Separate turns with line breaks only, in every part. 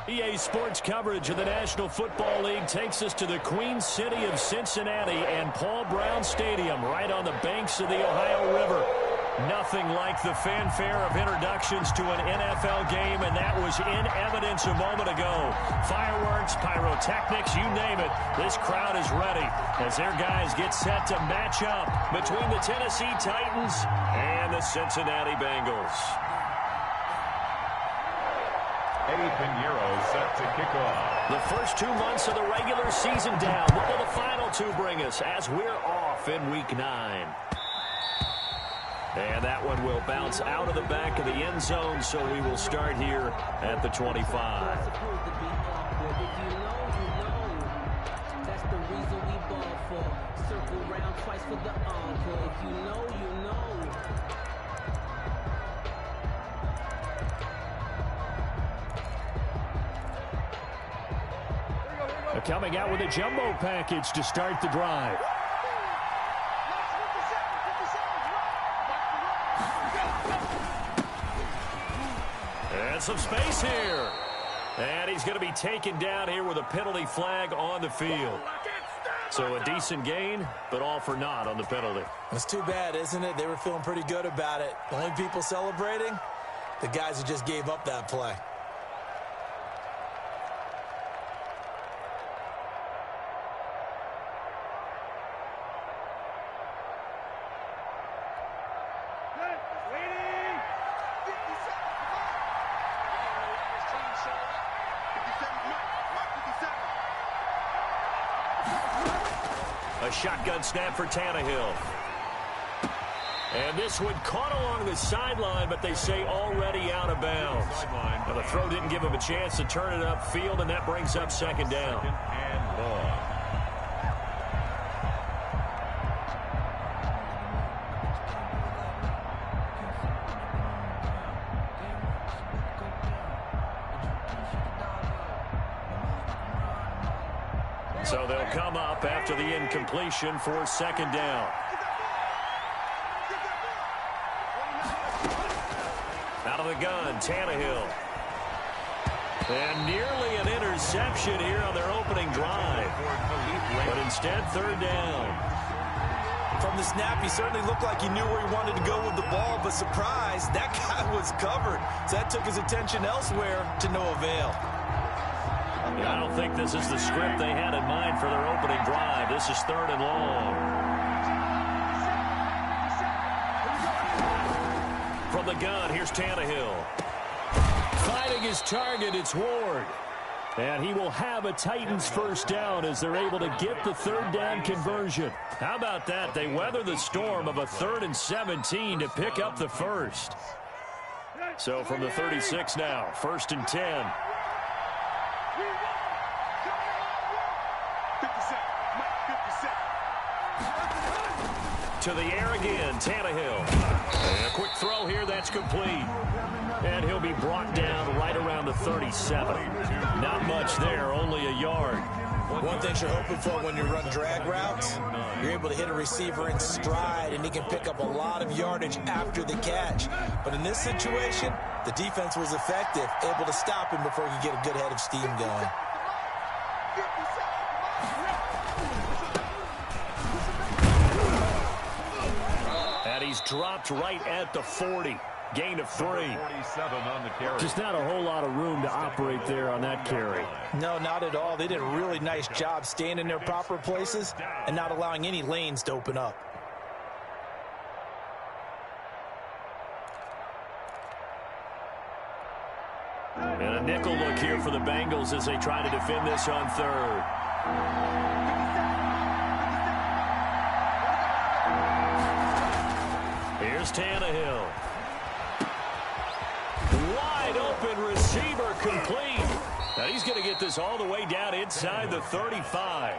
EA Sports coverage of the National Football League takes us to the Queen City of Cincinnati and Paul Brown Stadium right on the banks of the Ohio River. Nothing like the fanfare of introductions to an NFL game, and that was in evidence a moment ago. Fireworks, pyrotechnics, you name it. This crowd is ready as their guys get set to match up between the Tennessee Titans and the Cincinnati Bengals.
Eddie Pinheiro set to kick off.
The first 2 months of the regular season down. What will the final two bring us as we're off in Week 9? And that one will bounce out of the back of the end zone, so we will start here at the 25. Coming out with a jumbo package to start the drive. And some space here. And he's going to be taken down here with a penalty flag on the field. So a decent gain, but all for naught on the penalty.
That's too bad, isn't it? They were feeling pretty good about it. The only people celebrating, the guys who just gave up that play.
A shotgun snap for Tannehill. And this one caught along the sideline, but they say already out of bounds. Now the throw didn't give him a chance to turn it upfield, and that brings up second down.
And long.
So they'll come up after the incompletion for second down. Out of the gun, Tannehill. And nearly an interception here on their opening drive. But instead, third down.
From the snap, he certainly looked like he knew where he wanted to go with the ball, but surprise, that guy was covered. So that took his attention elsewhere to no avail.
I don't think this is the script they had in mind for their opening drive. This is third and long. From the gun, here's Tannehill. Finding his target, it's Ward. And he will have a Titans first down as they're able to get the third down conversion. How about that? They weather the storm of a 3rd and 17 to pick up the first. So from the 36 now, 1st and 10. To the air again, Tannehill. And a quick throw here, that's complete. And he'll be brought down right around the 37. Not much there, only a yard.
One thing you're hoping for when you run drag routes, you're able to hit a receiver in stride, and he can pick up a lot of yardage after the catch. But in this situation, the defense was effective, able to stop him before he could get a good head of steam going.
And he's dropped right at the 40. Gain of 3.
47 on the carry.
Just not a whole lot of room to operate there on that carry.
No, not at all. They did a really nice job staying in their proper places and not allowing any lanes to open up.
And a nickel look here for the Bengals as they try to defend this on third. Here's Tannehill. Wide open receiver complete. Now he's going to get this all the way down inside the 35.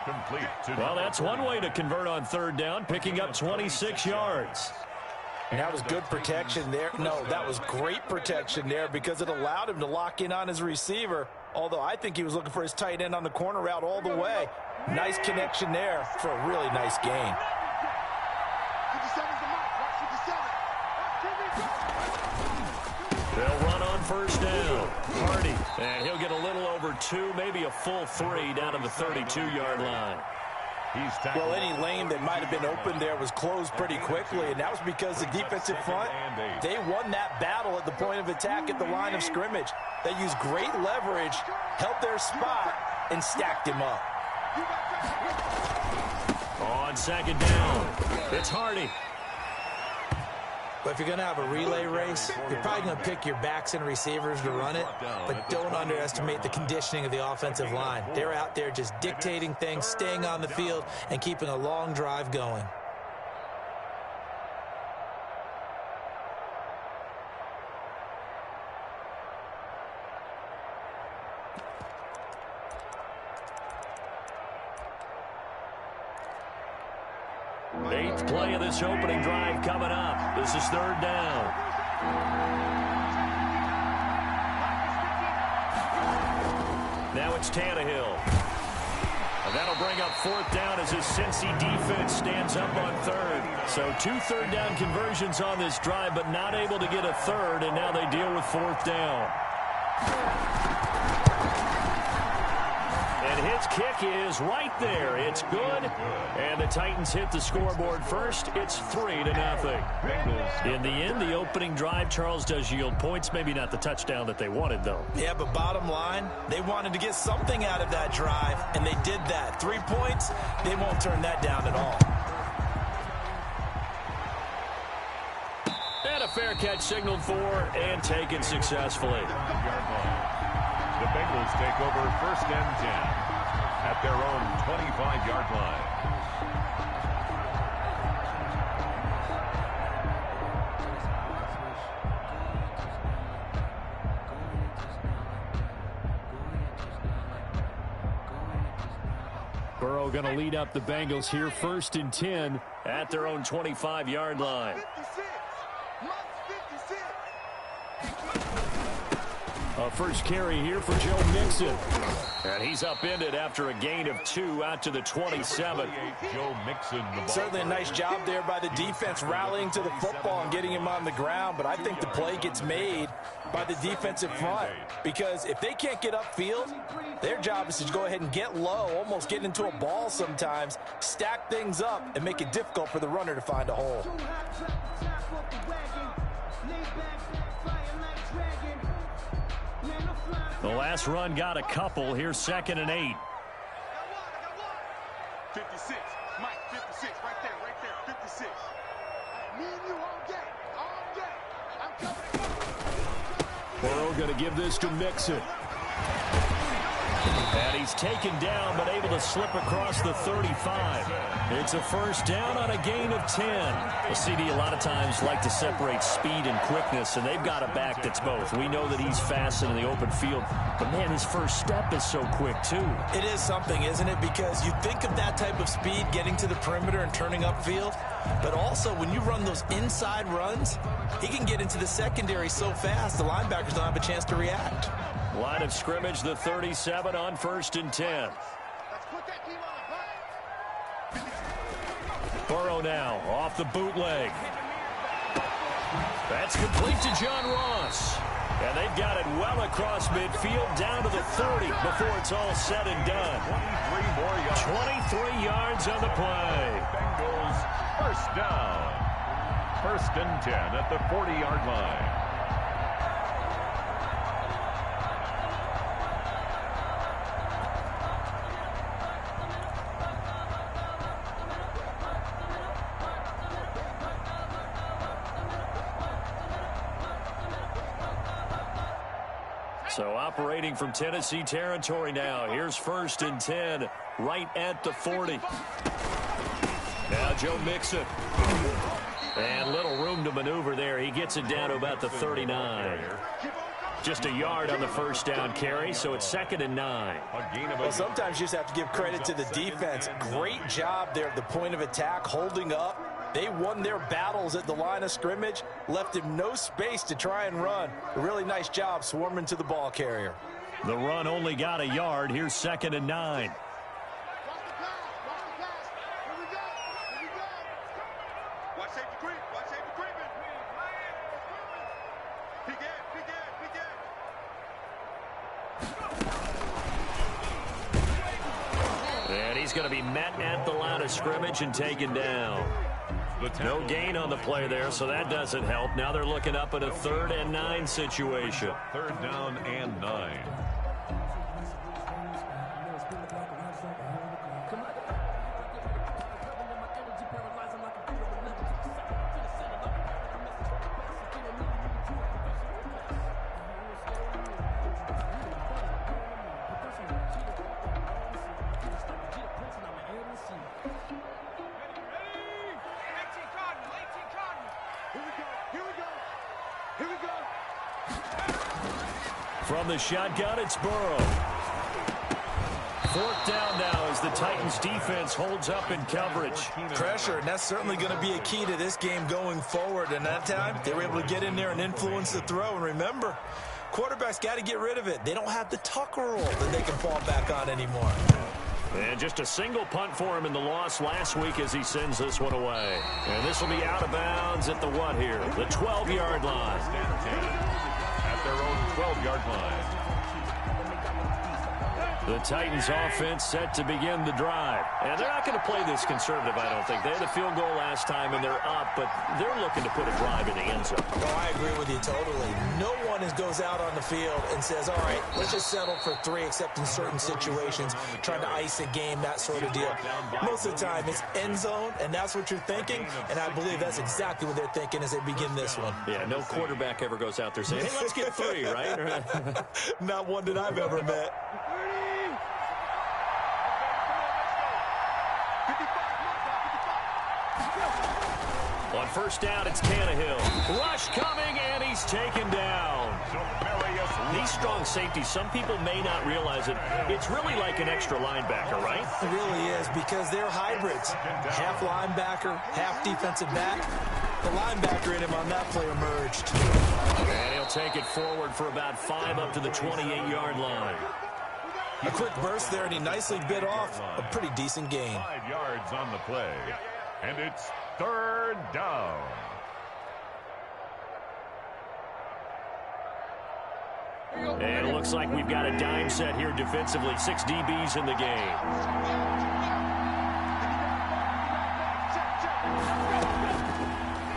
Well, that's one way to convert on third down, picking up 26 yards.
And that was good protection there. No, that was great protection there because it allowed him to lock in on his receiver. Although I think he was looking for his tight end on the corner route all the way. Nice connection there for a really nice gain.
They'll run on first down. Hardy, and he'll get a little over 2, maybe a full 3 down to the 32-yard line.
Well, any lane that might have been open there was closed pretty quickly, and that was because the defensive front, they won that battle at the point of attack at the line of scrimmage. They used great leverage, held their spot, and stacked him up.
On second down, it's Hardy.
But if you're going to have a relay race, you're probably going to pick your backs and receivers to run it, but don't underestimate the conditioning of the offensive line. They're out there just dictating things, staying on the field, and keeping a long drive going.
Eighth play of this opening drive coming up. This is third down. Now it's Tannehill. And that'll bring up fourth down as his Cincy defense stands up on third. So 2 third-down conversions on this drive, but not able to get a third, and now they deal with fourth down. And his kick is right there. It's good. And the Titans hit the scoreboard first. It's 3-0. In the end, the opening drive, Charles, does yield points. Maybe not the touchdown that they wanted, though.
Yeah, but bottom line, they wanted to get something out of that drive, and they did that. 3 points, they won't turn that down at all.
And a fair catch signaled for and taken successfully.
The Bengals take over first and 10 at their own 25-yard line.
Burrow going to lead up the Bengals here first and 10 at their own 25-yard line. A first carry here for Joe Mixon. And he's upended after a gain of 2 out to the 27.
Joe Mixon.
Certainly a nice job there by the defense rallying to the football and getting him on the ground. But I think the play gets made by the defensive front. Because if they can't get upfield, their job is to go ahead and get low, almost get into a ball sometimes, stack things up, and make it difficult for the runner to find a hole.
The last run got a couple. Here's second and 8.
56. Mike, 56. Right there, 56. Me and you all day. I'm coming.
Burrow going to give this to Mixon. And he's taken down, but able to slip across the 35. It's a first down on a gain of 10. The CD a lot of times like to separate speed and quickness, and they've got a back that's both. We know that he's fast in the open field, but, man, his first step is so quick, too.
It is something, isn't it? Because you think of that type of speed getting to the perimeter and turning upfield, but also when you run those inside runs, he can get into the secondary so fast the linebackers don't have a chance to react.
Line of scrimmage, the 37 on first and 10. Burrow now off the bootleg. That's complete to John Ross. And they've got it well across midfield down to the 30 before it's all said and done. 23 yards on the play.
Bengals first down. First and 10 at the 40-yard line.
So operating from Tennessee territory now. Here's first and 10 right at the 40. Now Joe Mixon. And little room to maneuver there. He gets it down to about the 39. Just a yard on the first down carry, so it's second and 9.
Well, sometimes you just have to give credit to the defense. Great job there at the point of attack, holding up. They won their battles at the line of scrimmage, left him no space to try and run. A really nice job swarming to the ball carrier.
The run only got a yard. Here's second and 9. And he's going to be met at the line of scrimmage and taken down. No gain on the play there, so that doesn't help. Now they're looking up at a 3rd and 9 situation.
3rd down and 9.
From the shotgun, it's Burrow. 4th down now as the Titans defense holds up in coverage.
Pressure, and that's certainly going to be a key to this game going forward. And that time, they were able to get in there and influence the throw. And remember, quarterbacks got to get rid of it. They don't have the tuck rule that they can fall back on anymore.
And just a single punt for him in the loss last week as he sends this one away. And this will be out of bounds at the what here? The 12-yard line.
At their own 12-yard line.
The Titans offense set to begin the drive. And they're not going to play this conservative, I don't think. They had a field goal last time, and they're up, but they're looking to put a drive in the end zone.
Oh, I agree with you totally. No one goes out on the field and says, all right, let's just settle for 3, except in certain situations, trying to ice a game, that sort of deal. Most of the time, it's end zone, and that's what you're thinking, and I believe that's exactly what they're thinking as they begin this one.
Yeah, no quarterback ever goes out there saying, hey, let's get 3, right?
Not one that I've ever met.
On 1st down, it's Tannehill. Rush coming, and he's taken down. These strong safeties, some people may not realize it. It's really like an extra linebacker, right?
It really is, because they're hybrids. Half linebacker, half defensive back. The linebacker in him on that play emerged.
And he'll take it forward for about 5 up to the 28-yard line.
A quick burst there, and he nicely bit off a pretty decent gain.
5 yards on the play. And it's 3rd down.
And it looks like we've got a dime set here defensively. 6 DBs in the game.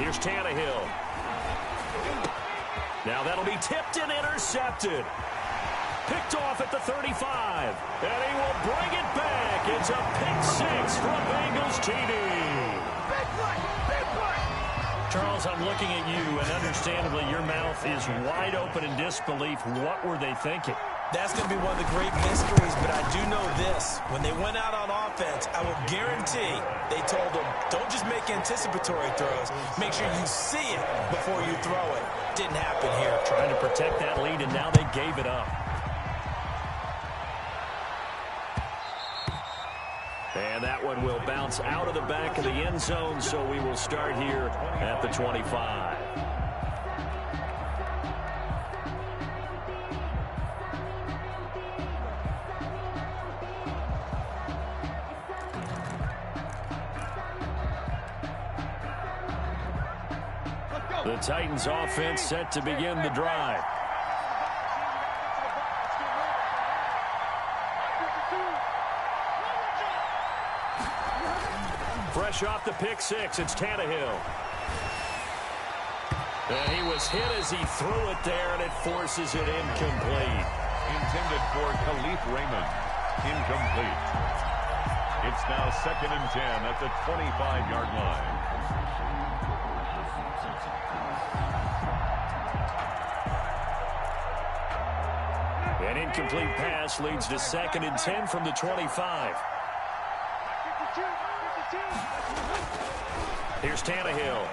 Here's Tannehill. Now that'll be tipped and intercepted. Picked off at the 35. And he will bring it back. It's a pick 6 for a Bengals TD. Charles, I'm looking at you, and understandably your mouth is wide open in disbelief. What were they thinking?
That's going to be one of the great mysteries, but I do know this. When they went out on offense, I will guarantee they told them, don't just make anticipatory throws. Make sure you see it before you throw it. Didn't happen here.
Trying to protect that lead, and now they gave it up. And that one will bounce out of the back of the end zone, so we will start here at the 25. The Titans offense set to begin the drive. Fresh off the pick 6, it's Tannehill. And he was hit as he threw it there, and it forces it incomplete.
Intended for Khalif Raymond. Incomplete. It's now 2nd and 10 at the 25-yard line.
An incomplete pass leads to 2nd and 10 from the 25. Here's Tannehill.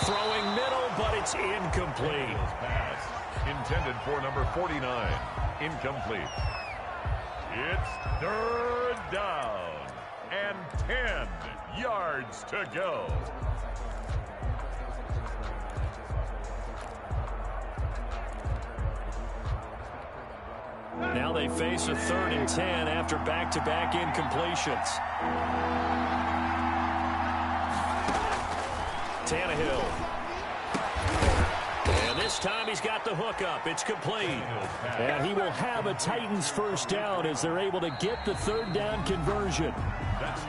Throwing middle, but it's incomplete.
Pass intended for number 49. Incomplete. It's 3rd down and 10 yards to go.
Now they face a 3rd and 10 after back-to-back incompletions. Tannehill. And this This time he's got the hook up. It's complete. And he will have a Titans first down as they're able to get the third down conversion.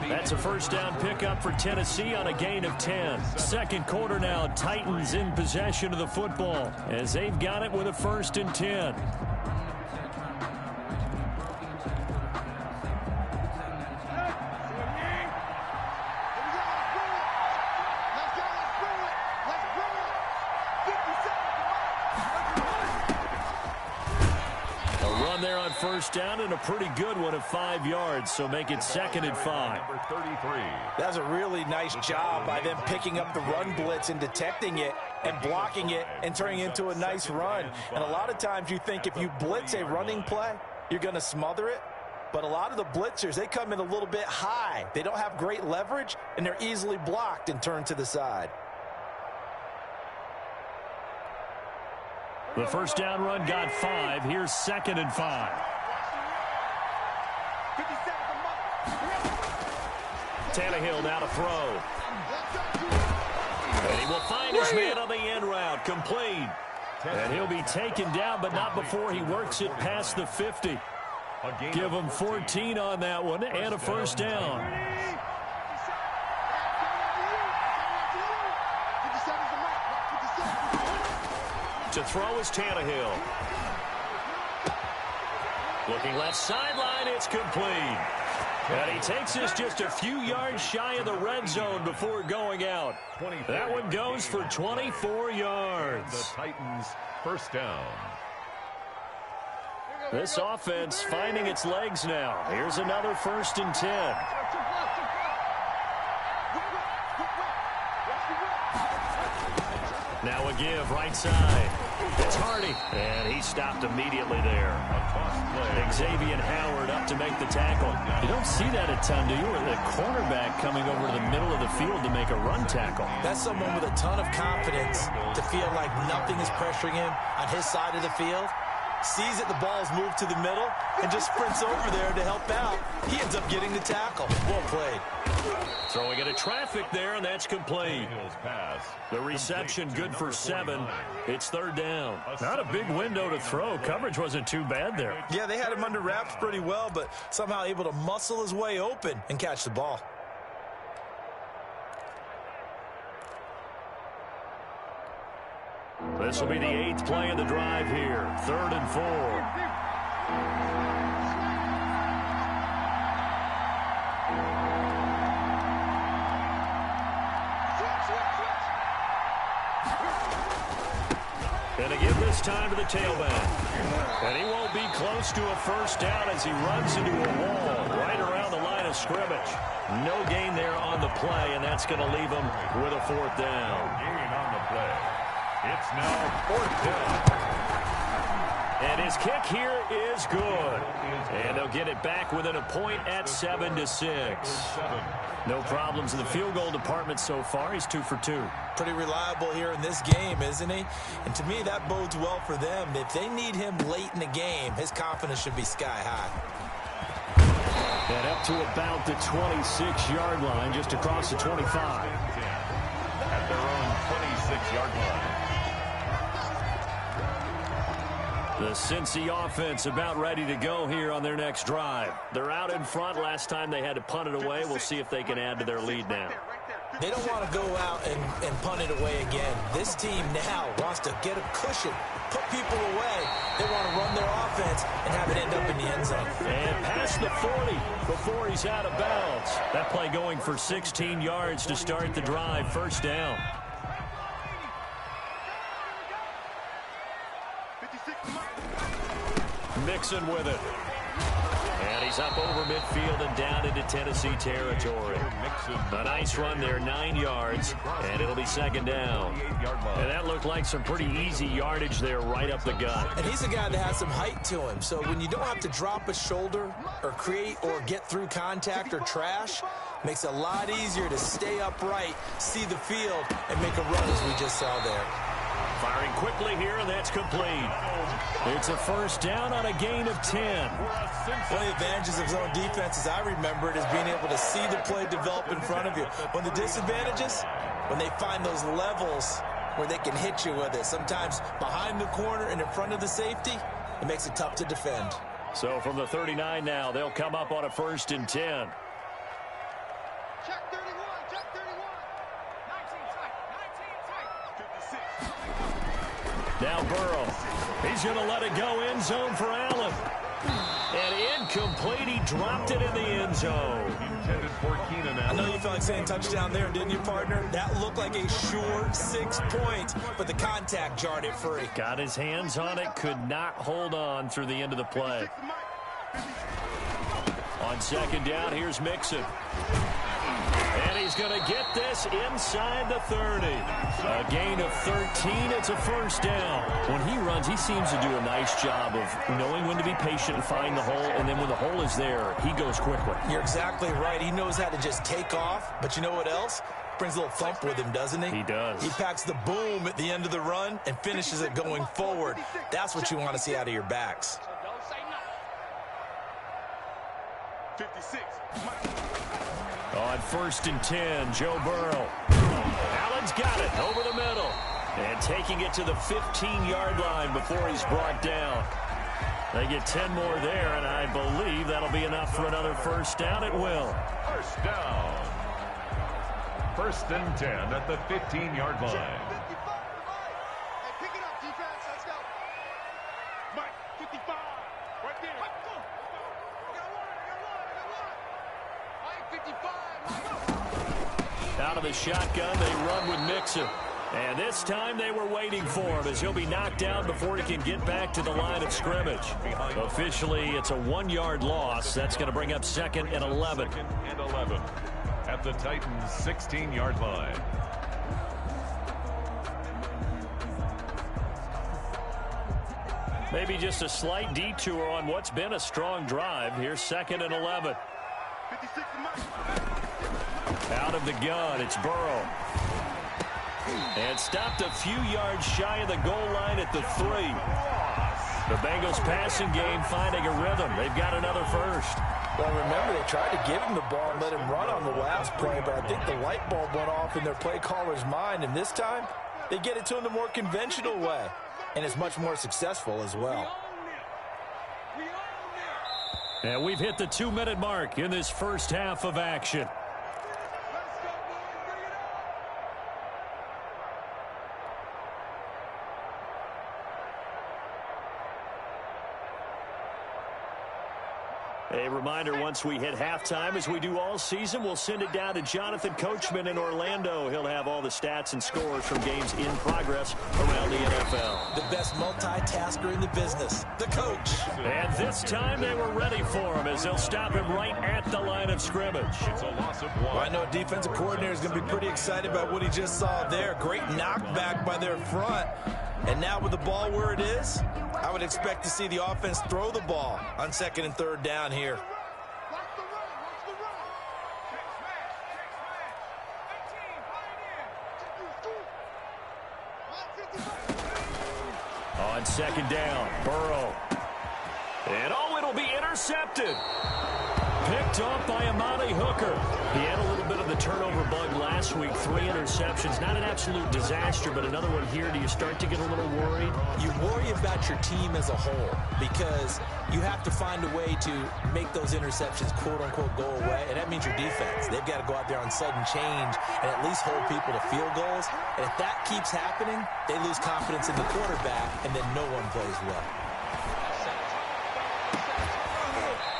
That's a first down pickup for Tennessee on a gain of 10. Second quarter now, Titans in possession of the football as they've got it with a 1st and 10. There on first down and a pretty good one of 5 yards, so make it 2nd and 5.
That's a really nice job by them picking up the run blitz and detecting it and blocking it and turning it into a nice run. And a lot of times you think if you blitz a running play, you're going to smother it. But a lot of the blitzers, they come in a little bit high. They don't have great leverage, and they're easily blocked and turned to the side.
The first down run got 5. Here's 2nd and 5. Tannehill now to throw. And he will find his man on the end route. Complete. And he'll be taken down, but not before he works it past the 50. Give him 14 on that one and a first down. To throw is Tannehill. Looking left sideline, it's complete. And he takes us just a few yards shy of the red zone before going out. That one goes for 24 yards.
The Titans first down.
This offense finding its legs now. Here's another 1st and 10. Now a give right side. It's Hardy. And he stopped immediately there. Xavier Howard up to make the tackle. You don't see that a ton, do you? Or the cornerback coming over to the middle of the field to make a run tackle.
That's someone with a ton of confidence to feel like nothing is pressuring him on his side of the field. Sees that the ball's moved to the middle and just sprints over there to help out. He ends up getting the tackle. Well played.
Throwing into traffic there, and that's complete. The reception good for 7. It's 3rd down. Not a big window to throw. Coverage wasn't too bad there.
Yeah, they had him under wraps pretty well, but somehow able to muscle his way open and catch the ball.
This will be the 8th play of the drive here. 3rd and 4. And to give this time to the tailback. And he won't be close to a first down as he runs into a wall right around the line of scrimmage. No gain there on the play, and that's going to leave him with a 4th down.
No gain on the play. It's now 4th down.
And his kick here is good. And they'll get it back within a point at 7-6. No problems in the field goal department so far. He's 2 for 2.
Pretty reliable here in this game, isn't he? And to me, that bodes well for them. If they need him late in the game, his confidence should be sky high.
And up to about the 26-yard line, just across the 25.
At their own 26-yard line.
The Cincy offense about ready to go here on their next drive. They're out in front. Last time they had to punt it away. We'll see if they can add to their lead now.
They don't want to go out and punt it away again. This team now wants to get a cushion, put people away. They want to run their offense and have it end up in the end zone.
And past the 40 before he's out of bounds. That play going for 16 yards to start the drive. First down. Mixon with it. And he's up over midfield and down into Tennessee territory. A nice run there, 9 yards, and it'll be 2nd down. And that looked like some pretty easy yardage there right up the gut.
And he's a guy that has some height to him, so when you don't have to drop a shoulder or create or get through contact or trash, makes it a lot easier to stay upright, see the field, and make a run as we just saw there.
Firing quickly here, and that's complete. It's a first down on a gain of 10.
One of the advantages of zone defense, as I remember it, is being able to see the play develop in front of you. One of the disadvantages, when they find those levels where they can hit you with it. Sometimes behind the corner and in front of the safety, it makes it tough to defend.
So from the 39 now, they'll come up on a 1st and 10.
Check 31, check 31. 19 tight, 19 tight. 56.
Now Burrow. He's going to let it go end zone for Allen. And incomplete. He dropped it in the end zone.
Intended for Keenan Allen.
I know you felt like saying touchdown there, didn't you, partner? That looked like a sure 6 points, but the contact jarred it free.
Got his hands on it, could not hold on through the end of the play. On 2nd down, here's Mixon. And he's going to get this inside the 30. A gain of 13. It's a 1st down. When he runs, he seems to do a nice job of knowing when to be patient and find the hole. And then when the hole is there, he goes quickly.
You're exactly right. He knows how to just take off. But you know what else? Brings a little thump with him, doesn't he?
He does.
He packs the boom at the end of the run and finishes it going forward. That's what you want to see out of your backs.
Don't say nothing. 56.
On 1st and 10, Joe Burrow. Allen's got it over the middle. And taking it to the 15-yard line before he's brought down. They get 10 more there, and I believe that'll be enough for another 1st down. It will.
1st down. 1st and 10 at the 15-yard line.
55. Hey, pick it up, defense. Let's go. Mike, 55. Right there. I got one. Mike, 55.
Out of the shotgun, they run with Mixon. And this time they were waiting for him as he'll be knocked down before he can get back to the line of scrimmage. Officially, it's a 1-yard loss. That's going to bring up 2nd and 11.
2nd and 11 at the Titans' 16-yard line.
Maybe just a slight detour on what's been a strong drive. Here's 2nd and 11.
56 and Mike.
Out of the gun, it's Burrow. And stopped a few yards shy of the goal line at the 3. The Bengals passing game finding a rhythm. They've got another 1st.
Well, remember, they tried to give him the ball and let him run on the last play, but I think the light bulb went off in their play caller's mind, and this time they get it to him the more conventional way, and it's much more successful as well.
And we've hit the 2-minute mark in this first half of action. A reminder, once we hit halftime, as we do all season, we'll send it down to Jonathan Coachman in Orlando. He'll have all the stats and scores from games in progress around the NFL.
The best multitasker in the business, the coach.
And this time they were ready for him as they'll stop him right at the line of scrimmage.
It's a loss of 1.
Well, I know defensive coordinator is going to be pretty excited about what he just saw there. Great knockback by their front. And now with the ball where it is, I would expect to see the offense throw the ball on 2nd and 3rd down here.
Watch the run. Watch the run. Check smash. 18. Right here.
On 2nd down, Burrow. And it'll be intercepted. Picked off by Amani Hooker. He had a little bit of the turnover bug last week. 3 interceptions. Not an absolute disaster, but another one here. Do you start to get a little worried?
You worry about your team as a whole because you have to find a way to make those interceptions, quote-unquote, go away, and that means your defense. They've got to go out there on sudden change and at least hold people to field goals. And if that keeps happening, they lose confidence in the quarterback, and then no one plays well.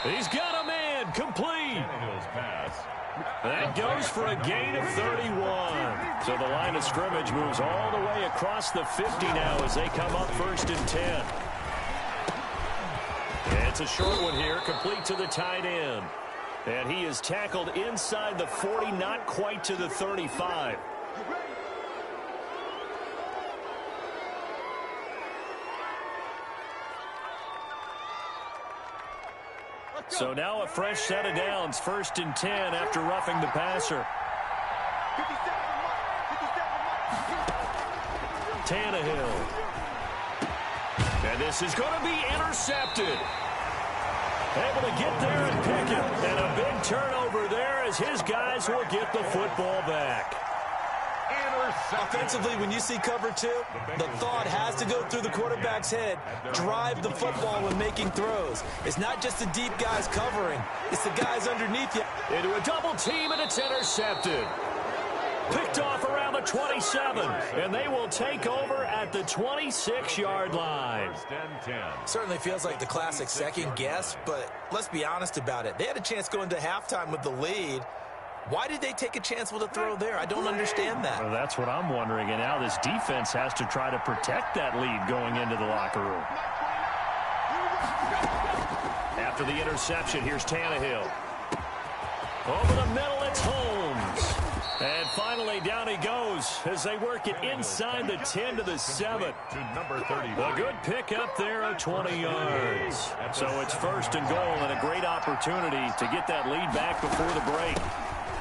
He's got a man, complete. That goes for a gain of 31. So the line of scrimmage moves all the way across the 50 now as they come up 1st and 10. It's a short one here, complete to the tight end. And he is tackled inside the 40, not quite to the 35. So now a fresh set of downs, 1st and 10 after roughing the passer.
57.
Tannehill. And this is going to be intercepted. Able to get there and pick it. And a big turnover there as his guys will get the football back.
Offensively, when you see cover two, the thought has to go through the quarterback's head. Drive the football when making throws. It's not just the deep guys covering. It's the guys underneath you.
Into a double team, and it's intercepted. Picked off around the 27, and they will take over at the 26-yard line.
Certainly feels like the classic second guess, but let's be honest about it. They had a chance going to halftime with the lead. Why did they take a chance with a throw there? I don't understand that.
Well, that's what I'm wondering, and now this defense has to try to protect that lead going into the locker room. After the interception, here's Tannehill. Over the middle, it's Holmes. And finally, down he goes as they work it inside the 10 to the 7. A good pickup there of 20 yards. So it's first and goal and a great opportunity to get that lead back before the break.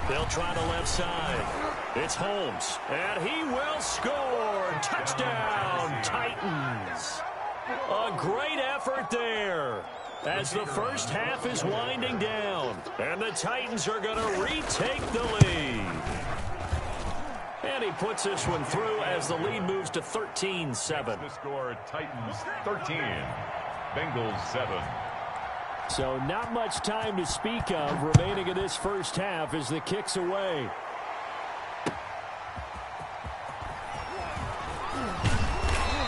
They'll try the left side. It's Holmes, and he will score. Touchdown, Titans. A great effort there as the first half is winding down, and the Titans are going to retake the lead. And he puts this one through as the lead moves to 13-7.
The score, Titans 13, Bengals 7.
So not much time to speak of remaining in this first half as the kick's away.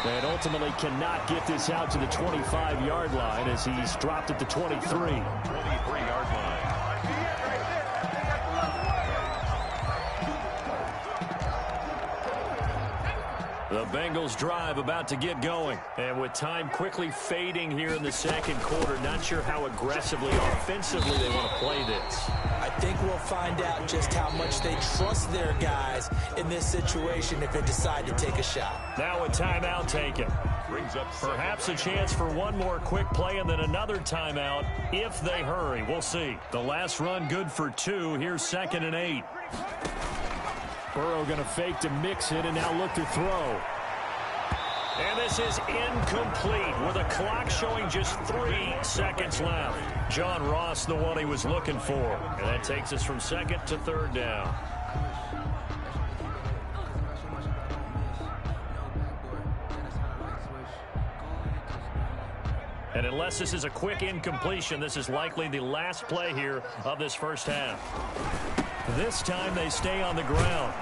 And ultimately cannot get this out to the 25-yard line as he's dropped at the 23.
23-yard line.
The Bengals drive about to get going. And with time quickly fading here in the second quarter, not sure how aggressively, offensively they want to play this.
I think we'll find out just how much they trust their guys in this situation if they decide to take a shot.
Now a timeout taken.
Brings up
perhaps a chance for one more quick play and then another timeout if they hurry. We'll see. The last run good for 2. Here's 2nd and 8. Burrow going to fake to mix it and now look to throw. And this is incomplete with a clock showing just 3 seconds left. John Ross, the one he was looking for. And that takes us from 2nd to 3rd down. And unless this is a quick incompletion, this is likely the last play here of this first half. This time they stay on the ground.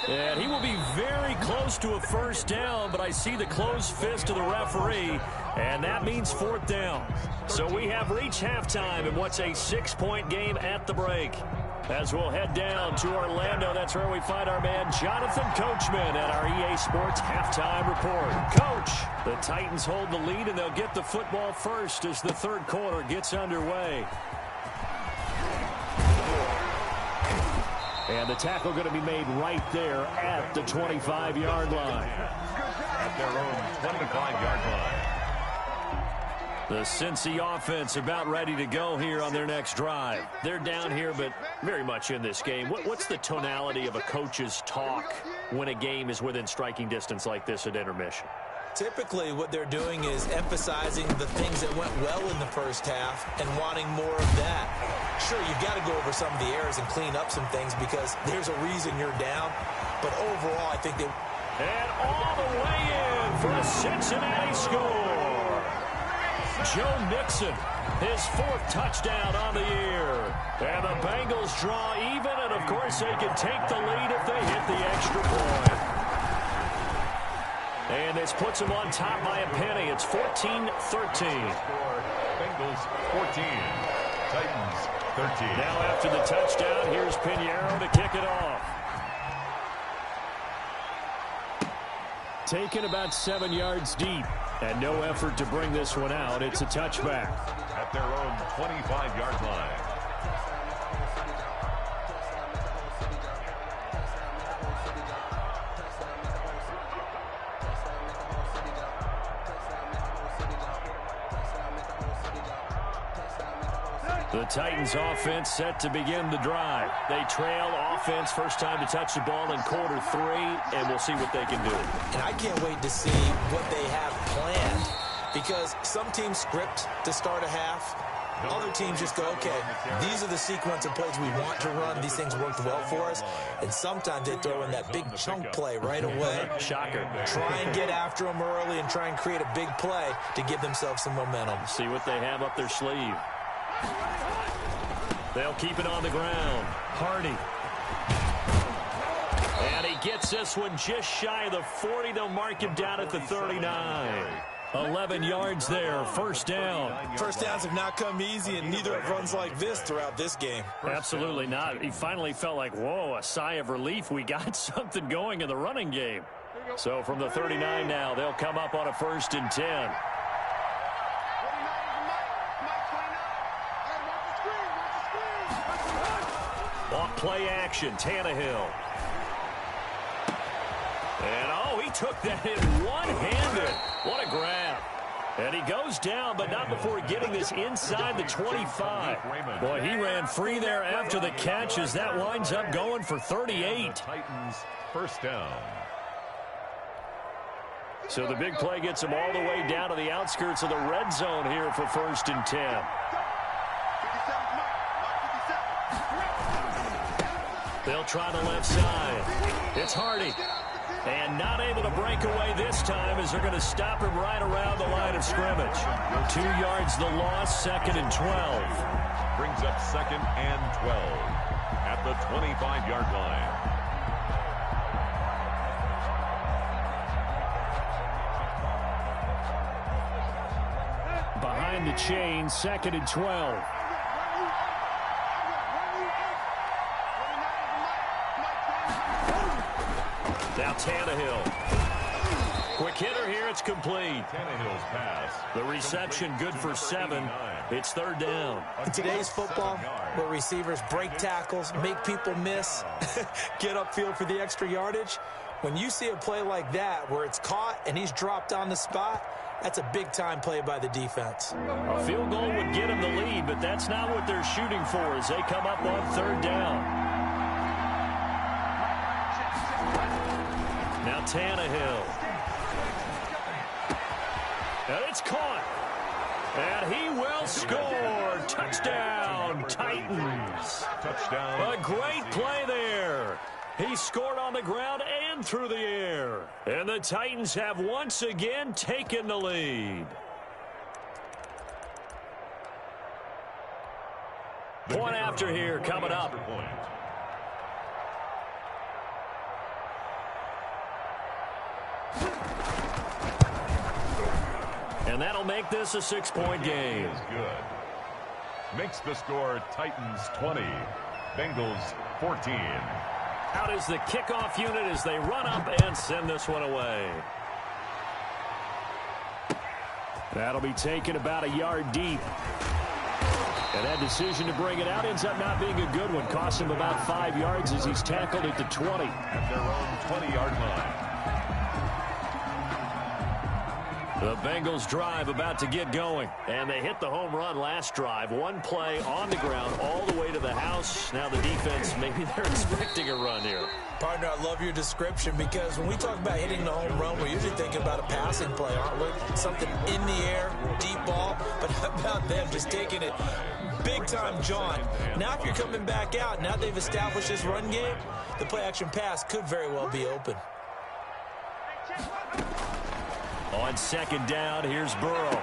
And he will be very close to a first down, but I see the closed fist of the referee, and that means 4th down. So we have reached halftime in what's a 6-point game at the break. As we'll head down to Orlando, that's where we find our man Jonathan Coachman at our EA Sports Halftime Report. Coach, the Titans hold the lead, and they'll get the football first as the third quarter gets underway. And the tackle going to be made right there at the 25-yard line.
At their own 25-yard line.
The Cincy offense about ready to go here on their next drive. They're down here, but very much in this game. What's the tonality of a coach's talk when a game is within striking distance like this at intermission?
Typically, what they're doing is emphasizing the things that went well in the first half and wanting more of that. Sure, you've got to go over some of the errors and clean up some things because there's a reason you're down. But overall, I think they...
And all the way in for a Cincinnati score. Joe Mixon, his 4th touchdown on the year. And the Bengals draw even, and of course they can take the lead if they hit the extra point. And this puts them on top by a penny. It's 14-13.
Bengals 14, Titans 13.
Now after the touchdown, here's Pinheiro to kick it off. Taken about 7 yards deep. And no effort to bring this one out. It's a touchback.
At their own 25-yard line.
The Titans offense set to begin the drive. They trail offense first time to touch the ball in quarter 3, and we'll see what they can do.
And I can't wait to see what they have planned because some teams script to start a half. Other teams just go, okay, these are the sequence of plays we want to run. These things worked well for us. And sometimes they throw in that big chunk play right away.
Shocker.
Try and get after them early and try and create a big play to give themselves some momentum.
See what they have up their sleeve. They'll keep it on the ground. Hardy. And he gets this one just shy of the 40. They'll mark him down at the 39. 11 yards there, first down.
First downs have not come easy, and neither have runs like this throughout this game.
Absolutely not. He finally felt like, whoa, a sigh of relief. We got something going in the running game. So from the 39 now, they'll come up on a 1st and 10. Off play action, Tannehill. And, oh, he took that in one-handed. What a grab. And he goes down, but not before getting this inside the 25. Boy, he ran free there after the catch as that winds up going for 38.
Titans first down.
So the big play gets him all the way down to the outskirts of the red zone here for 1st and 10. They'll try the left side. It's Hardy. And not able to break away this time as they're going to stop him right around the line of scrimmage. 2 yards the loss, 2nd and 12.
Brings up 2nd and 12 at the 25-yard line.
Behind the chain, 2nd and 12. Now Tannehill. Quick hitter here, it's complete.
Tannehill's pass.
The reception good for 7. It's 3rd down.
In today's football, where receivers break tackles, make people miss, get upfield for the extra yardage, when you see a play like that where it's caught and he's dropped on the spot, that's a big-time play by the defense.
A field goal would get him the lead, but that's not what they're shooting for as they come up on 3rd down. Now Tannehill. And it's caught. And he will score. Touchdown, Titans.
Touchdown.
A great play there. He scored on the ground and through the air. And the Titans have once again taken the lead. Point after here coming up. And that'll make this a 6-point game.
Is good. Makes the score Titans 20, Bengals 14.
Out is the kickoff unit as they run up and send this one away. That'll be taken about a yard deep. And that decision to bring it out ends up not being a good one. Costs him about 5 yards as he's tackled at the 20.
At their own 20-yard line.
The Bengals drive about to get going. And they hit the home run last drive. One play on the ground all the way to the house. Now the defense, maybe they're expecting a run here.
Partner, I love your description because when we talk about hitting the home run, we're usually thinking about a passing play, aren't we? Something in the air, deep ball. But how about them just taking it big-time jaunt? Now if you're coming back out, now they've established this run game, the play-action pass could very well be open.
On 2nd down, here's Burrow.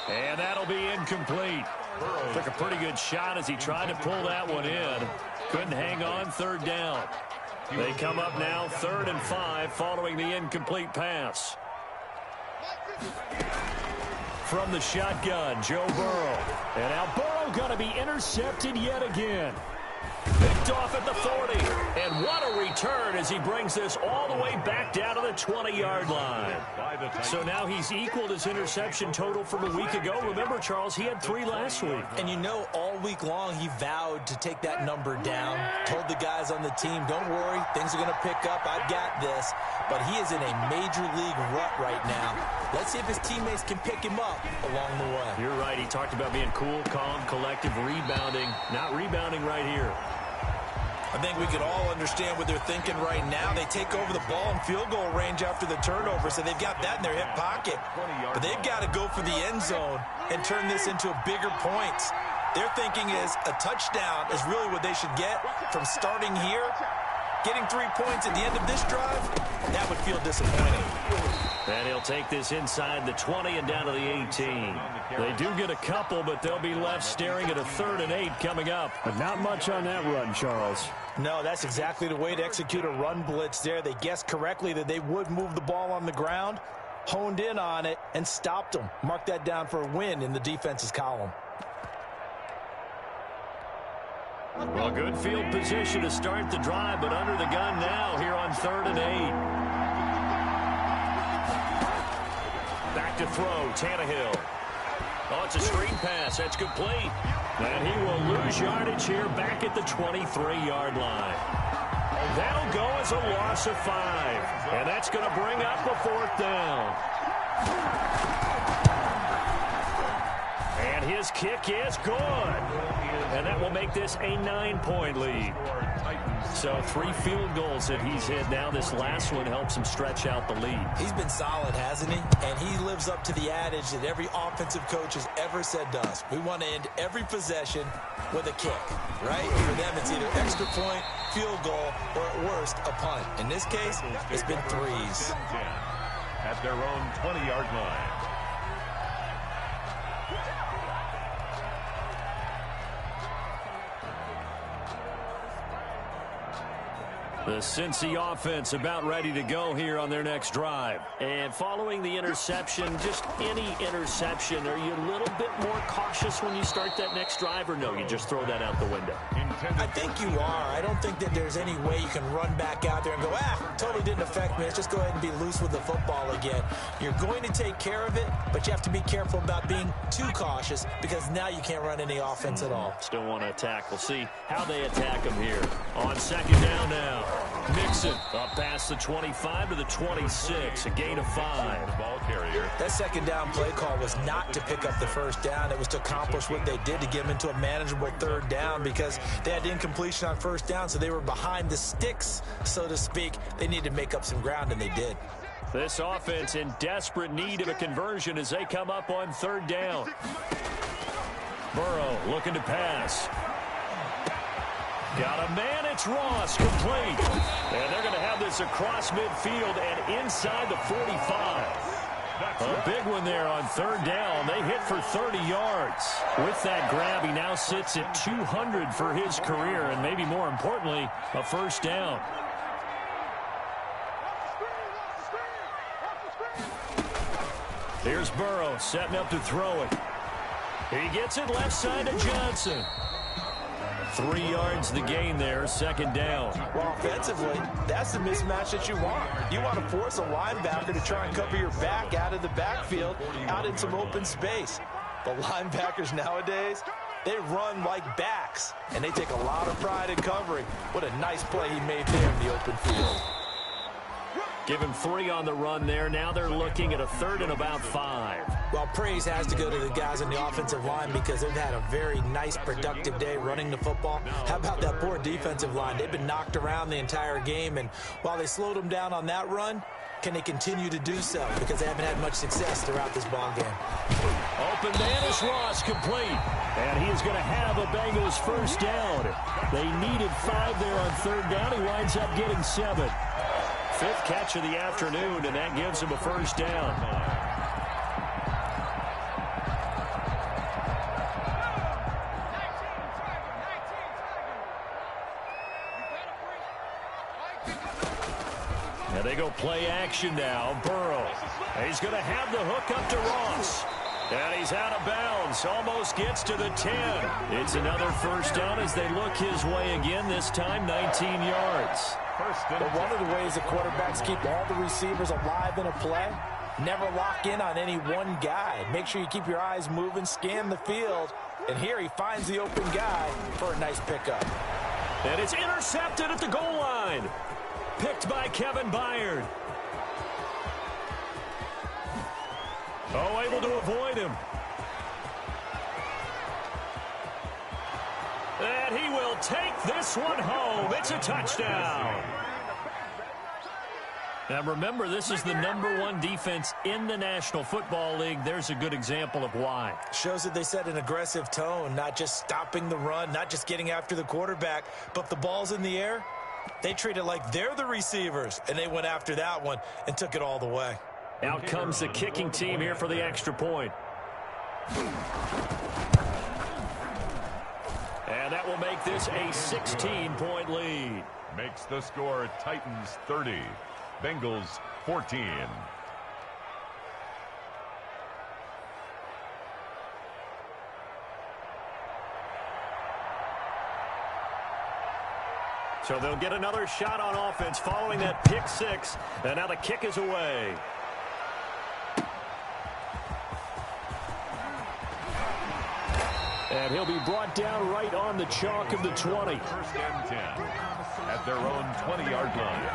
And that'll be incomplete. Took a pretty good shot as he tried to pull that one in. Couldn't hang on, 3rd down. They come up now 3rd and 5 following the incomplete pass. From the shotgun, Joe Burrow. And now Burrow going to be intercepted yet again. Picked off at the 40. And what a return as he brings this all the way back down to the 20-yard line. So now he's equaled his interception total from a week ago. Remember, Charles, he had 3 last week.
And you know, all week long he vowed to take that number down. Told the guys on the team, don't worry, things are going to pick up. I've got this. But he is in a major league rut right now. Let's see if his teammates can pick him up along the way.
You're right. He talked about being cool, calm, collective, rebounding. Not rebounding right here.
I think we could all understand what they're thinking right now. They take over the ball in field goal range after the turnover, so they've got that in their hip pocket. But they've got to go for the end zone and turn this into bigger points. Their thinking is a touchdown is really what they should get from starting here. Getting 3 points at the end of this drive, that would feel disappointing.
And he'll take this inside the 20 and down to the 18. They do get a couple, but they'll be left staring at a 3rd and 8 coming up.
But not much on that run, Charles.
No, that's exactly the way to execute a run blitz there. They guessed correctly that they would move the ball on the ground, honed in on it, and stopped them. Mark that down for a win in the defense's column.
Well, good field position to start the drive, but under the gun now here on 3rd and 8. Back to throw, Tannehill. Oh, it's a screen pass. That's complete. And he will lose yardage here back at the 23-yard line. That'll go as a loss of 5. And that's going to bring up a 4th down. And his kick is good. And that will make this a 9-point lead. So 3 field goals that he's hit now. This last one helps him stretch out the lead.
He's been solid, hasn't he? And he lives up to the adage that every offensive coach has ever said to us. We want to end every possession with a kick, right? For them, it's either extra point, field goal, or at worst, a punt. In this case, it's been 3s.
At their own 20-yard line.
The Cincy offense about ready to go here on their next drive. And following the interception, just any interception, are you a little bit more cautious when you start that next drive, or no, you just throw that out the window?
I think you are. I don't think that there's any way you can run back out there and go, totally didn't affect me. Let's just go ahead and be loose with the football again. You're going to take care of it, but you have to be careful about being too cautious because now you can't run any offense at all.
Still want to attack. We'll see how they attack him here. On 2nd down now. Mixon up past the 25 to the 26, a gain of 5.
Ball carrier.
That 2nd down play call was not to pick up the 1st down. It was to accomplish what they did to get them into a manageable 3rd down because they had incompletion on 1st down, so they were behind the sticks, so to speak. They needed to make up some ground, and they did.
This offense in desperate need of a conversion as they come up on 3rd down. Burrow looking to pass. Got a man, it's Ross, complete. And they're going to have this across midfield and inside the 45. A big one there on 3rd down. They hit for 30 yards. With that grab, he now sits at 200 for his career, and maybe more importantly, a 1st down. Here's Burrow setting up to throw it. He gets it left side to Johnson. 3 yards the gain there, 2nd down.
Well, offensively, that's the mismatch that you want. You want to force a linebacker to try and cover your back out of the backfield, out in some open space. The linebackers nowadays, they run like backs, and they take a lot of pride in covering. What a nice play he made there in the open field.
Give him 3 on the run there. Now they're looking at a 3rd and about 5.
Well, praise has to go to the guys on the offensive line because they've had a very nice, productive day running the football. How about that poor defensive line? They've been knocked around the entire game, and while they slowed them down on that run, can they continue to do so? Because they haven't had much success throughout this ball game.
Open man is Ross, complete. And he is going to have a Bengals 1st down. They needed 5 there on 3rd down. He winds up getting 7. 5th catch of the afternoon, and that gives him a 1st down. And they go play action now. Burrow. He's going to have the hook up to Ross. And he's out of bounds. Almost gets to the 10. It's another 1st down as they look his way again, this time 19 yards.
But one of the ways the quarterbacks keep all the receivers alive in a play, never lock in on any one guy. Make sure you keep your eyes moving, scan the field. And here he finds the open guy for a nice pickup.
And it's intercepted at the goal line. Picked by Kevin Byard. Oh, able to avoid him. And he will take this one home. It's a touchdown. Now remember, this is the #1 defense in the National Football League. There's a good example of why.
Shows that they set an aggressive tone, not just stopping the run, not just getting after the quarterback, but if the ball's in the air, they treat it like they're the receivers, and they went after that one and took it all the way.
Out comes the kicking team here for the extra point. And that will make this a 16-point lead.
Makes the score Titans 30, Bengals 14.
So they'll get another shot on offense following that pick six. And now the kick is away. And he'll be brought down right on the chalk of the 20.
First and 10 at their own 20-yard line.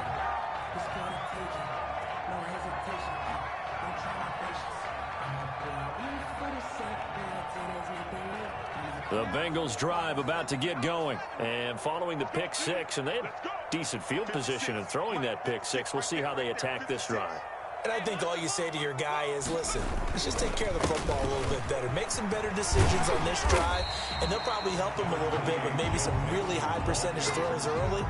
The Bengals drive about to get going. And following the pick six, and they had decent field position in throwing that pick six. We'll see how they attack this drive.
And I think all you say to your guy is, listen, let's just take care of the football a little bit better. Make some better decisions on this drive, and they'll probably help him a little bit with maybe some really high percentage throws early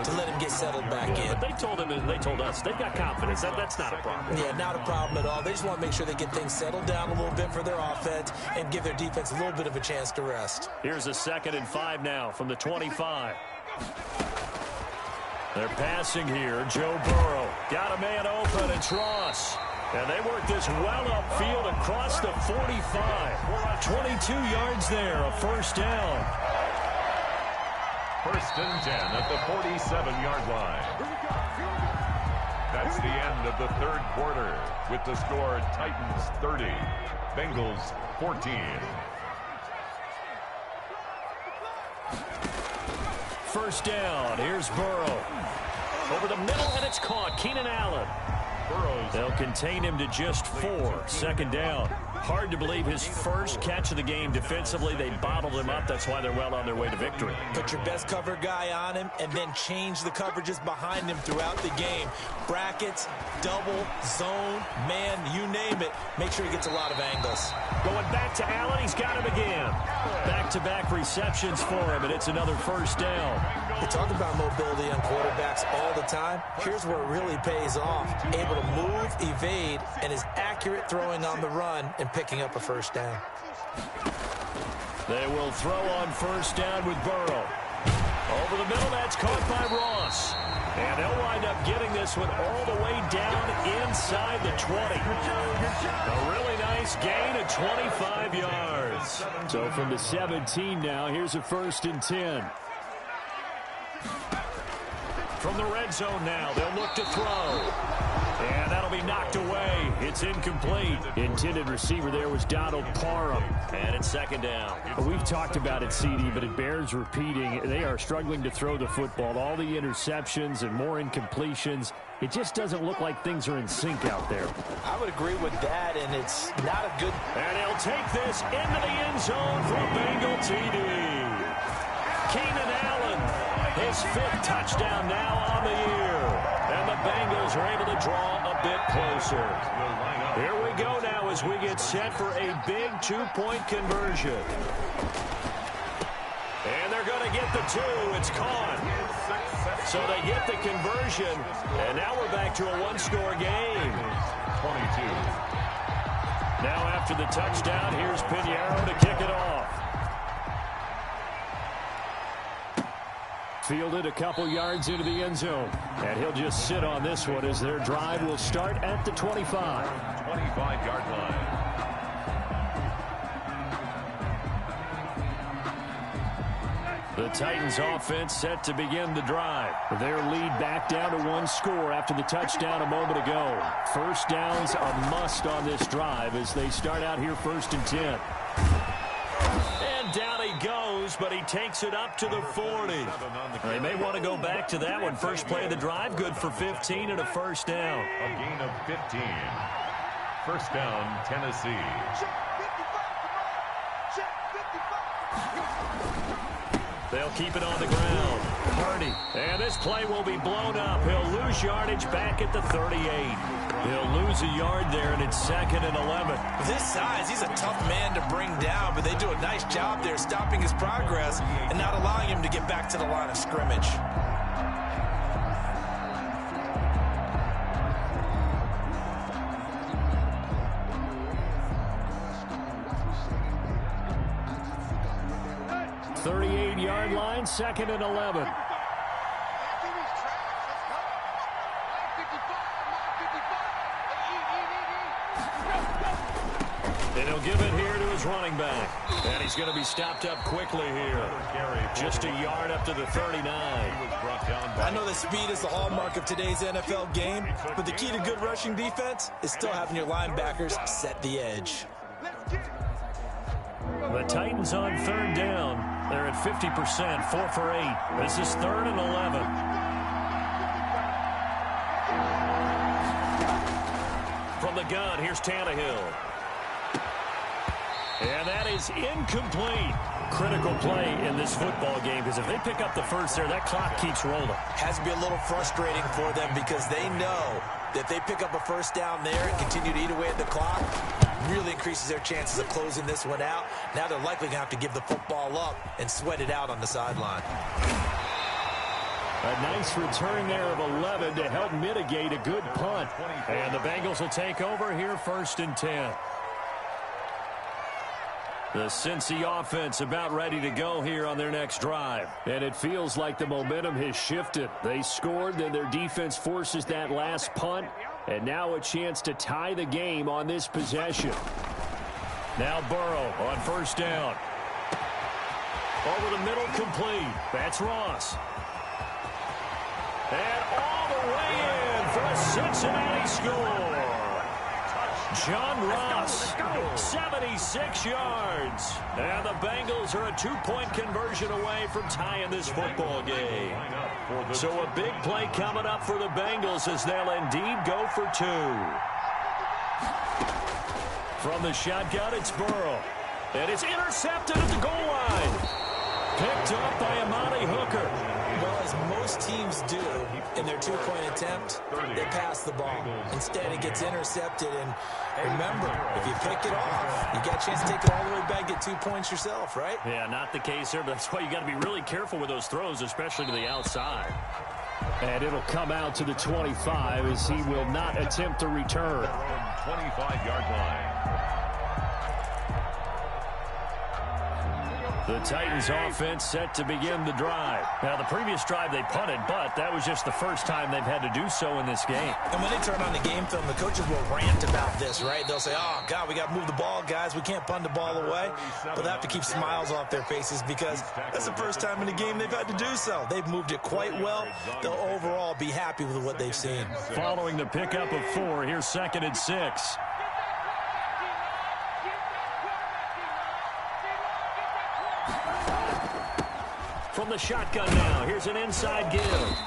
to let him get settled back in.
But they told him, and they told us, they've got confidence. That's not a problem.
Yeah, not a problem at all. They just want to make sure they get things settled down a little bit for their offense and give their defense a little bit of a chance to rest.
Here's a 2nd and 5 now from the 25. They're passing here. Joe Burrow got a man open. It's Ross. And they work this well upfield across the 45. 22 yards there, a first down.
First and 10 at the 47-yard line. That's the end of the third quarter with the score Titans 30, Bengals 14.
First down. Here's Burrow. Over the middle, and it's caught. Keenan Allen. They'll contain him to just 4. 2nd down. Hard to believe his first catch of the game defensively. They bottled him up. That's why they're well on their way to victory.
Put your best cover guy on him and then change the coverages behind him throughout the game. Brackets, double, zone, man, you name it. Make sure he gets a lot of angles.
Going back to Allen. He's got him again. Back-to-back receptions for him, and it's another first down.
We talk about mobility on quarterbacks all the time. Here's where it really pays off. Able to move, evade, and is accurate throwing on the run and picking up a first down.
They will throw on first down with Burrow. Over the middle, that's caught by Ross. And they'll wind up getting this one all the way down inside the 20. A really nice gain of 25 yards. So from the 17 now, here's a 1st and 10. From the red zone now, they'll look to throw. And that'll be knocked away. It's incomplete. Intended receiver there was Donald Parham. And it's 2nd down.
We've talked about it, CD, but it bears repeating. They are struggling to throw the football. All the interceptions and more incompletions. It just doesn't look like things are in sync out there.
I would agree with that, and it's not a good...
And he'll take this into the end zone for a Bengal TD. Keenan Allen, his 5th touchdown now on the year. And the Bengals are able to draw a bit closer. Here we go now as we get set for a big 2-point conversion. And they're going to get the 2. It's caught. So they get the conversion. And now we're back to a 1-score game.
22.
Now after the touchdown, here's Pinheiro to kick it off.
Fielded a couple yards into the end zone. And he'll just sit on this one as their drive will start at the 25.
25-yard line.
The Titans offense set to begin the drive.
Their lead back down to 1 score after the touchdown a moment ago. First down's a must on this drive as they start out here 1st and 10.
And down he goes, but he takes it up to the 40. They may want to go back to that one. First play of the drive, good for 15 and a first down.
A gain of 15. First down, Tennessee.
Check 55. Check 55.
They'll keep it on the ground. Purdy. And this play will be blown up. He'll lose yardage back at the 38. He'll lose a yard there, and it's 2nd and 11.
With his size, he's a tough man to bring down, but they do a nice job there stopping his progress and not allowing him to get back to the line of scrimmage.
Yard line, 2nd and 11. And he'll give it here to his running back. And he's going to be stopped up quickly here. Just a yard up to the 39.
I know that speed is the hallmark of today's NFL game, but the key to good rushing defense is still having your linebackers set the edge.
The Titans on 3rd down. They're at 50%, 4 for 8. This is 3rd and 11. From the gun, here's Tannehill. And that is incomplete. Critical play in this football game, because if they pick up the first there, that clock keeps rolling.
Has to be a little frustrating for them because they know that if they pick up a first down there and continue to eat away at the clock, really increases their chances of closing this one out. Now they're likely going to have to give the football up and sweat it out on the sideline.
A nice return there of 11 to help mitigate a good punt. And the Bengals will take over here 1st and 10. The Cincy offense about ready to go here on their next drive. And it feels like the momentum has shifted. They scored, then their defense forces that last punt. And now a chance to tie the game on this possession. Now Burrow on 1st down. Over the middle, complete. That's Ross. And all the way in for a Cincinnati score. John Ross, 76 yards. And the Bengals are a 2-point conversion away from tying this football game. So a big play coming up for the Bengals as they'll indeed go for 2. From the shotgun, it's Burrow. And it's intercepted at the goal line. Picked up by Amani Hooker.
Well, as most teams do in their 2-point attempt, they pass the ball. Instead, it gets intercepted. And remember, if you pick it off, you got a chance to take it all the way back, get 2 points yourself, right?
Yeah, not the case here, but that's why you got to be really careful with those throws, especially to the outside. And it'll come out to the 25 as he will not attempt to return.
25-yard line.
The Titans offense set to begin the drive. Now, the previous drive they punted, but that was just the first time they've had to do so in this game.
And when they turn on the game film, the coaches will rant about this, right? They'll say, oh, God, we got to move the ball, guys. We can't punt the ball away. But they have to keep smiles off their faces because that's the first time in the game they've had to do so. They've moved it quite well. They'll overall be happy with what they've seen.
Following the pickup of 4, here's 2nd and 6. From the shotgun now, here's an inside give.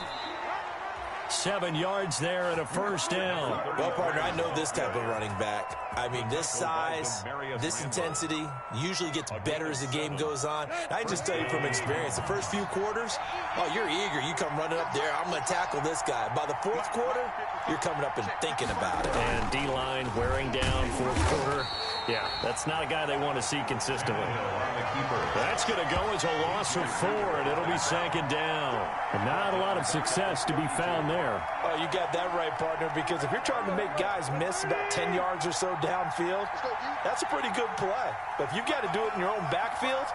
7 yards there and a 1st down.
Well, partner, I know this type of running back. I mean, this size, this intensity usually gets better as the game goes on. I just tell you from experience, the first few quarters, oh, you're eager. You come running up there, I'm going to tackle this guy. By the 4th quarter, you're coming up and thinking about it.
And D-line wearing down 4th quarter. Yeah, that's not a guy they want to see consistently. That's going to go as a loss of 4, and it'll be 2nd down. And not a lot of success to be found there.
Oh, you got that right, partner, because if you're trying to make guys miss about 10 yards or so downfield, that's a pretty good play. But if you've got to do it in your own backfield,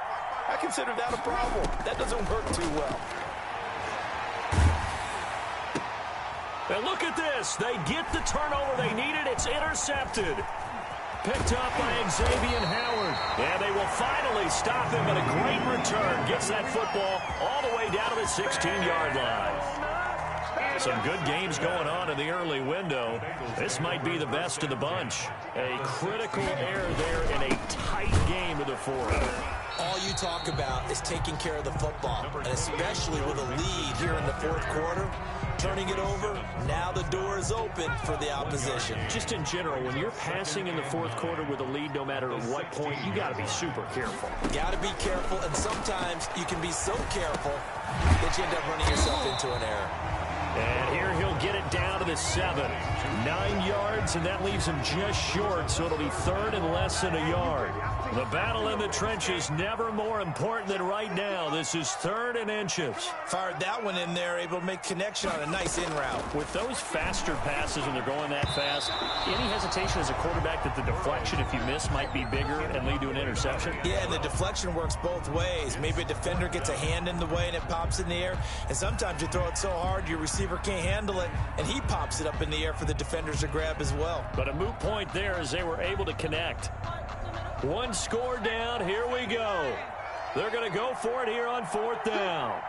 I consider that a problem. That doesn't work too well.
And look at this. They get the turnover they needed. It's intercepted. Picked up by Xavier Howard. And they will finally stop him, and a great return. Gets that football all the way down to the 16-yard line. Some good games going on in the early window. This might be the best of the bunch. A critical error there in a tight game to the 4th.
All you talk about is taking care of the football, and especially with a lead here in the 4th quarter. turning it over, now the door is open for the opposition.
Just in general, when you're passing in the fourth quarter with a lead, no matter at what point, you got to be super careful.
Got to be careful, and sometimes you can be so careful that you end up running yourself into an error.
And here he'll get it down to the 7. 9 yards, and that leaves him just short, so it'll be third and less than a yard. The battle in the trenches never more important than right now. This is third and inches.
Fired that one in there, able to make connection on a nice in route.
With those faster passes when they're going that fast, any hesitation as a quarterback that the deflection, if you miss, might be bigger and lead to an interception?
Yeah, and the deflection works both ways. Maybe a defender gets a hand in the way and it pops in the air, and sometimes you throw it so hard your receiver can't handle it, and he pops it up in the air for the defenders to grab as well.
But a moot point there as they were able to connect. One score down. Here we go. They're going to go for it here on fourth down.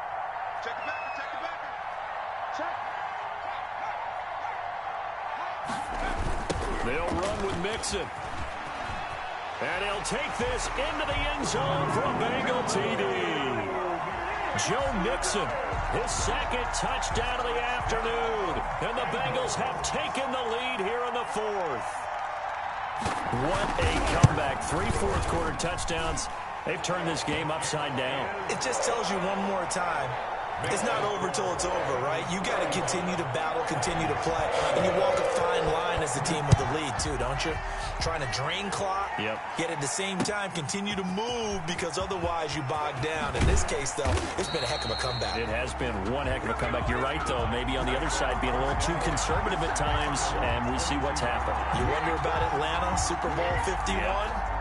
Check it back, check it back. Check.
They'll run with Mixon. And he'll take this into the end zone for a Bengal TD. Joe Mixon, his second touchdown of the afternoon. And the Bengals have taken the lead here in the fourth. What a comeback. 3 fourth-quarter touchdowns. They've turned this game upside down.
It just tells you one more time, it's not over till it's over, right? You got to continue to battle, continue to play, and you walk a fine line as the team with the lead, too, don't you? Trying to drain clock, yet at the same time continue to move because otherwise you bog down. In this case, though, it's been a heck of a comeback.
It has been one heck of a comeback. You're right, though. Maybe on the other side being a little too conservative at times, and we see what's happened.
You wonder about Atlanta, Super Bowl 51? Yeah.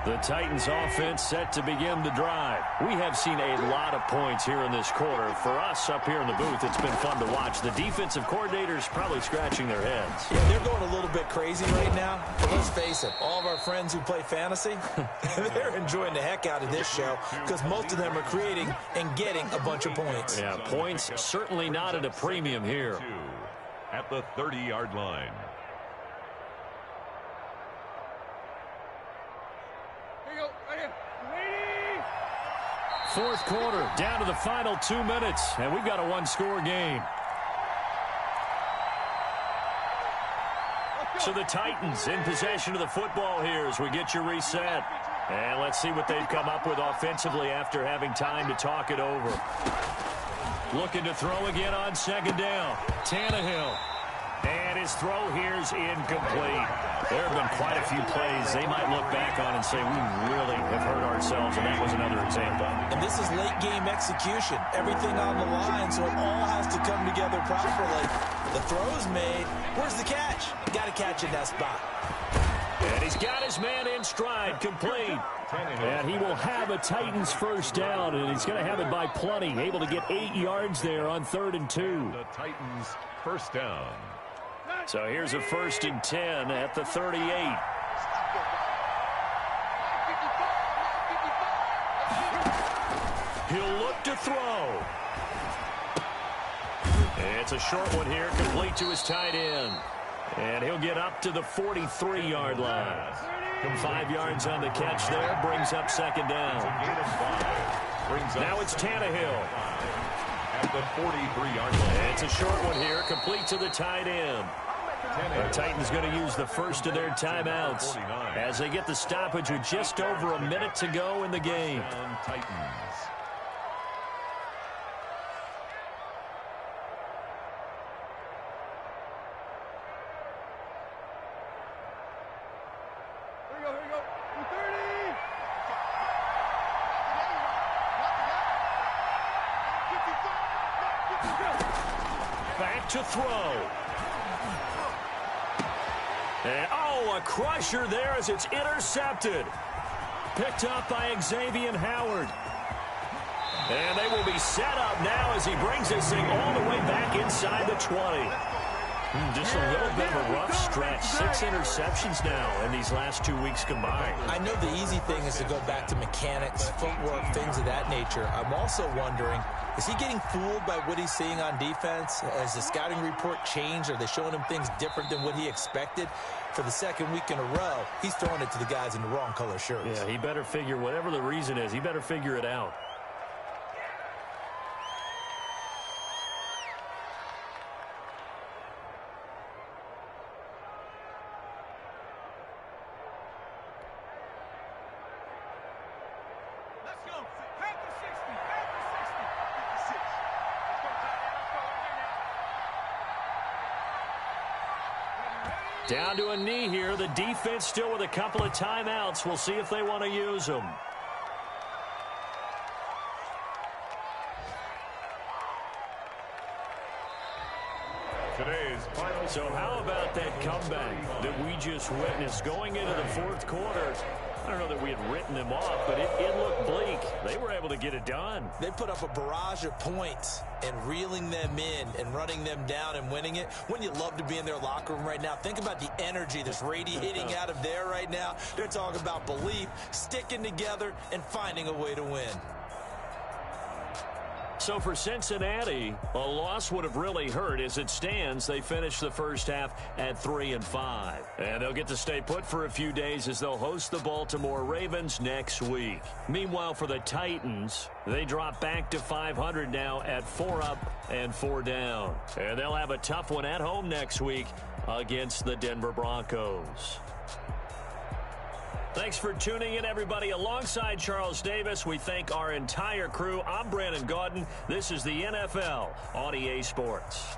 The Titans offense set to begin the drive. We have seen a lot of points here in this quarter. For us up here in the booth, it's been fun to watch. The defensive coordinators probably scratching their heads.
Yeah, they're going a little bit crazy right now. But let's face it, all of our friends who play fantasy, they're enjoying the heck out of this show because most of them are creating and getting a bunch of points.
Yeah, points certainly not at a premium here.
At the 30-yard line.
Fourth quarter, down to the final 2 minutes, and we've got a one-score game. So the Titans in possession of the football here as we get you reset. And let's see what they've come up with offensively after having time to talk it over. Looking to throw again on second down. Tannehill. And his throw here is incomplete. There have been quite a few plays they might look back on and say, we really have hurt ourselves, and that was another example.
And this is late-game execution. Everything on the line, so it all has to come together properly. The throw's made. Where's the catch? Got to catch in that spot.
And he's got his man in stride, complete. And he will have a Titans first down, and he's going to have it by plenty. Able to get 8 yards there on 3rd and 2.
The Titans first down.
So here's a 1st and 10 at the 38. He'll look to throw. It's a short one here, complete to his tight end. And he'll get up to the 43-yard line. 5 yards on the catch there, brings up second down. Now it's Tannehill.
At the 43-yard line.
It's a short one here, complete to the tight end. The Titans going to use the first of their timeouts as they get the stoppage with just over a minute to go in the game.
Titans.
Here we go. 30.
Back to throw. And, a crusher there as it's intercepted. Picked up by Xavier Howard. And they will be set up now as he brings this thing all the way back inside the 20. Just a little bit of a rough stretch. 6 interceptions now in these last 2 weeks combined.
I know the easy thing is to go back to mechanics, footwork, things of that nature. I'm also wondering, is he getting fooled by what he's seeing on defense? Has the scouting report changed? Are they showing him things different than what he expected? For the second week in a row, he's throwing it to the guys in the wrong color shirts.
Yeah, he better figure, whatever the reason is, he better figure it out. Down to a knee here. The defense still with a couple of timeouts. We'll see if they want to use them.
Today's final.
So how about that comeback that we just witnessed going into the fourth quarter? I don't know that we had written them off, but it looked bleak. They were able to get it done.
They put up a barrage of points, and reeling them in and running them down and winning it. Wouldn't you love to be in their locker room right now? Think about the energy that's radiating out of there right now. They're talking about belief, sticking together, and finding a way to win.
So for Cincinnati, a loss would have really hurt. As it stands, they finished the first half at 3-5. And they'll get to stay put for a few days as they'll host the Baltimore Ravens next week. Meanwhile, for the Titans, they drop back to 500 now at 4 up and 4 down. And they'll have a tough one at home next week against the Denver Broncos. Thanks for tuning in, everybody. Alongside Charles Davis, we thank our entire crew. I'm Brandon Gaudin. This is the NFL on EA Sports.